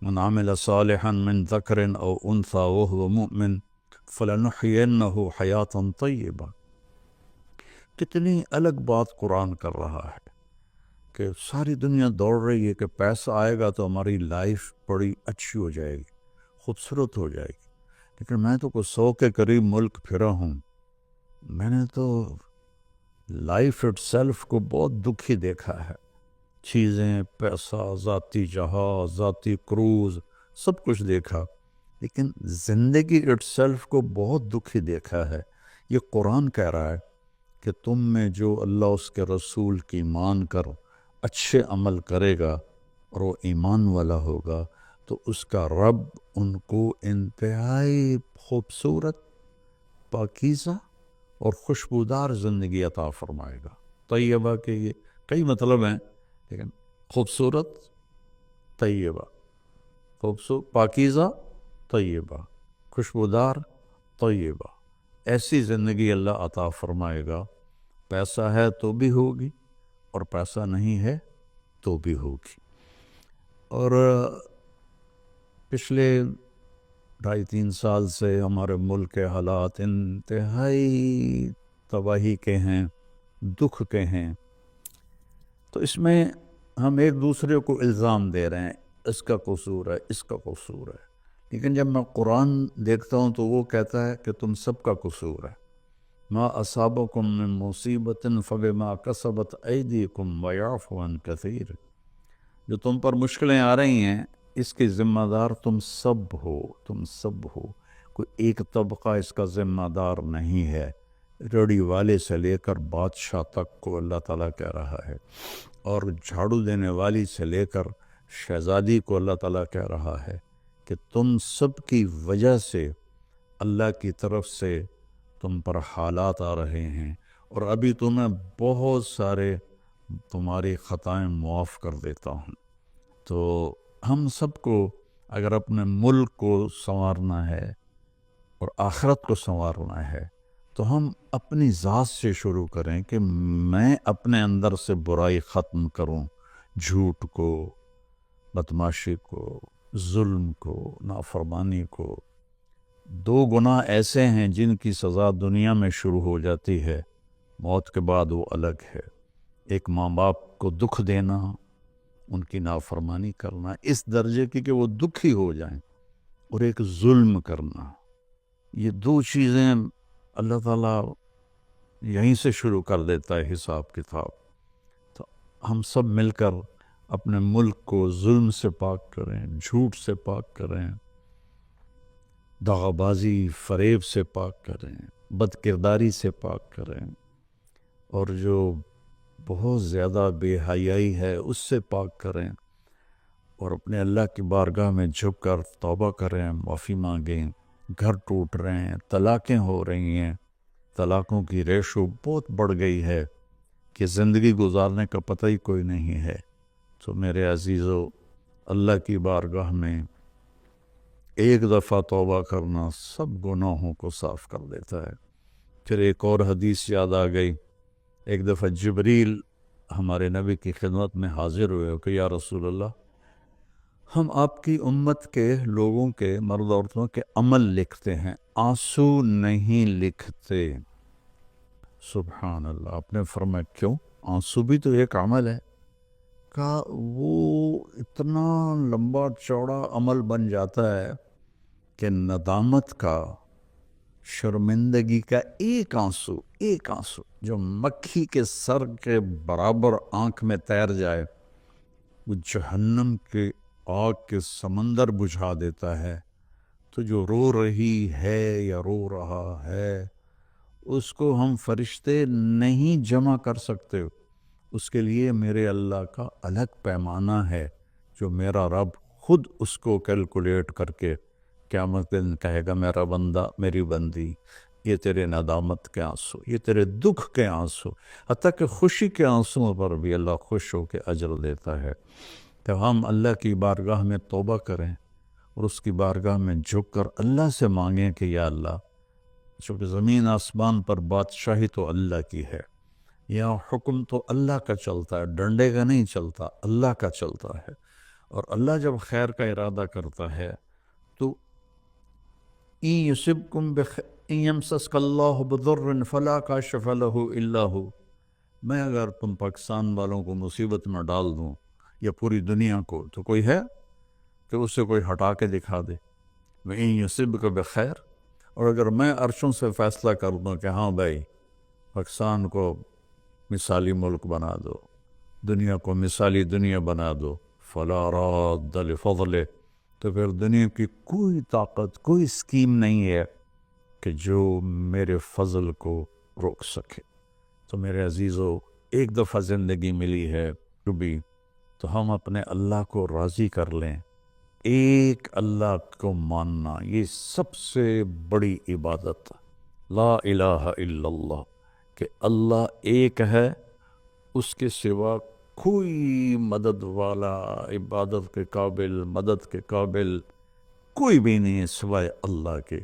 من عمل صالحا من ذکر او انثى وهو مؤمن فلنحینہ حیاتا طیبہ. کتنی الگ بات قرآن کر رہا ہے کہ ساری دنیا دوڑ رہی ہے کہ پیسہ آئے گا تو ہماری لائف بڑی اچھی ہو جائے گی، خوبصورت ہو جائے گی. لیکن میں تو کوئی 100 کے قریب ملک پھرا ہوں، میں نے تو لائف اٹ سیلف کو بہت دکھی دیکھا ہے. چیزیں، پیسہ، ذاتی جہاز، ذاتی کروز، سب کچھ دیکھا، لیکن زندگی اٹ سیلف کو بہت دکھی دیکھا ہے. یہ قرآن کہہ رہا ہے کہ تم میں جو اللہ اس کے رسول کی مان کر اچھے عمل کرے گا اور وہ ایمان والا ہوگا تو اس کا رب ان کو انتہائی خوبصورت، پاکیزہ اور خوشبودار زندگی عطا فرمائے گا. طیبہ کے یہ کئی مطلب ہیں، لیکن خوبصورت، طیبہ، خوبصورت، پاکیزہ، طیبہ، خوشبودار، طیبہ، ایسی زندگی اللہ عطا فرمائے گا. پیسہ ہے تو بھی ہوگی اور پیسہ نہیں ہے تو بھی ہوگی. اور پچھلے 2.5-3 سال سے ہمارے ملک کے حالات انتہائی تباہی کے ہیں، دکھ کے ہیں. تو اس میں ہم ایک دوسرے کو الزام دے رہے ہیں، اس کا قصور ہے، اس کا قصور ہے. لیکن جب میں قرآن دیکھتا ہوں تو وہ کہتا ہے کہ تم سب کا قصور ہے. ما اصابکم من مصیبت فبما کسبت ایدیکم ویعفو عن کثیر. جو تم پر مشکلیں آ رہی ہیں اس کی ذمہ دار تم سب ہو، تم سب ہو. کوئی ایک طبقہ اس کا ذمہ دار نہیں ہے. ریڑھی والے سے لے کر بادشاہ تک کو اللہ تعالیٰ کہہ رہا ہے، اور جھاڑو دینے والی سے لے کر شہزادی کو اللہ تعالیٰ کہہ رہا ہے کہ تم سب کی وجہ سے اللہ کی طرف سے تم پر حالات آ رہے ہیں، اور ابھی تمہیں بہت سارے تمہاری خطائیں معاف کر دیتا ہوں. تو ہم سب کو اگر اپنے ملک کو سنوارنا ہے اور آخرت کو سنوارنا ہے تو ہم اپنی ذات سے شروع کریں کہ میں اپنے اندر سے برائی ختم کروں، جھوٹ کو، بدمعاشی کو، ظلم کو، نافرمانی کو. 2 گناہ ایسے ہیں جن کی سزا دنیا میں شروع ہو جاتی ہے، موت کے بعد وہ الگ ہے. ایک ماں باپ کو دکھ دینا، ان کی نافرمانی کرنا اس درجے کی کہ وہ دکھی ہو جائیں، اور ایک ظلم کرنا. یہ 2 چیزیں اللہ تعالیٰ یہیں سے شروع کر دیتا ہے حساب کتاب. تو ہم سب مل کر اپنے ملک کو ظلم سے پاک کریں، جھوٹ سے پاک کریں، دغا بازی، فریب سے پاک کریں، بد کرداری سے پاک کریں، اور جو بہت زیادہ بے حیائی ہے اس سے پاک کریں، اور اپنے اللہ کی بارگاہ میں جھک کر توبہ کریں، معافی مانگیں. گھر ٹوٹ رہے ہیں، طلاقیں ہو رہی ہیں، طلاقوں کی ریشو بہت بڑھ گئی ہے کہ زندگی گزارنے کا پتہ ہی کوئی نہیں ہے. تو میرے عزیزو، اللہ کی بارگاہ میں ایک دفعہ توبہ کرنا سب گناہوں کو صاف کر دیتا ہے. پھر ایک اور حدیث یاد آ گئی. ایک دفعہ جبریل ہمارے نبی کی خدمت میں حاضر ہوئے کہ یا رسول اللہ، ہم آپ کی امت کے لوگوں کے، مرد عورتوں کے عمل لکھتے ہیں، آنسو نہیں لکھتے. سبحان اللہ. آپ نے فرمایا کیوں؟ آنسو بھی تو ایک عمل ہے. کہا وہ اتنا لمبا چوڑا عمل بن جاتا ہے کہ ندامت کا، شرمندگی کا ایک آنسو جو مکھی کے سر کے برابر آنکھ میں تیر جائے، وہ جہنم کے آگ کے سمندر بجھا دیتا ہے. تو جو رو رہی ہے یا رو رہا ہے اس کو ہم فرشتے نہیں جمع کر سکتے. اس کے لیے میرے اللہ کا الگ پیمانہ ہے جو میرا رب خود اس کو کیلکولیٹ کر کے قیامت دن کہے گا میرا بندہ، میری بندی، یہ تیرے ندامت کے آنسو، یہ تیرے دکھ کے آنسو، حتیٰ کہ خوشی کے آنسوں پر بھی اللہ خوش ہو کے اجر دیتا ہے. تو ہم اللہ کی بارگاہ میں توبہ کریں اور اس کی بارگاہ میں جھک کر اللہ سے مانگیں کہ یا اللہ، چونکہ زمین آسمان پر بادشاہی تو اللہ کی ہے، یا حکم تو اللہ کا چلتا ہے، ڈنڈے کا نہیں چلتا، اللہ کا چلتا ہے. اور اللہ جب خیر کا ارادہ کرتا ہے تو إِن يُصِبْكُم إِن يَمْسَسْكَ اللَّهُ بِضُرٍّ فَلَا كَاشِفَ لَهُ إِلَّا هُوَ، میں اگر تم پاکستان والوں کو مصیبت میں ڈال دوں یا پوری دنیا کو، تو کوئی ہے کہ اس سے کوئی ہٹا کے دکھا دے؟ وَإِن يُصِبْكَ بِخَيْرٍ، اور اگر میں عرشوں سے فیصلہ کر دوں کہ ہاں بھائی پاکستان کو مثالی ملک بنا دو، دنیا کو مثالی دنیا بنا دو، فَلَا رَادَّ لِفَضْلِهِ، تو پھر دنیا کی کوئی طاقت، کوئی اسکیم نہیں ہے کہ جو میرے فضل کو روک سکے۔ تو میرے عزیزو، ایک دفعہ زندگی ملی ہے کبھی، تو ہم اپنے اللہ کو راضی کر لیں۔ ایک اللہ کو ماننا یہ سب سے بڑی عبادت، لا الہ الا اللہ، کہ اللہ ایک ہے، اس کے سوا کوئی مدد والا، عبادت کے قابل، مدد کے قابل کوئی بھی نہیں ہے سوائے اللہ کے۔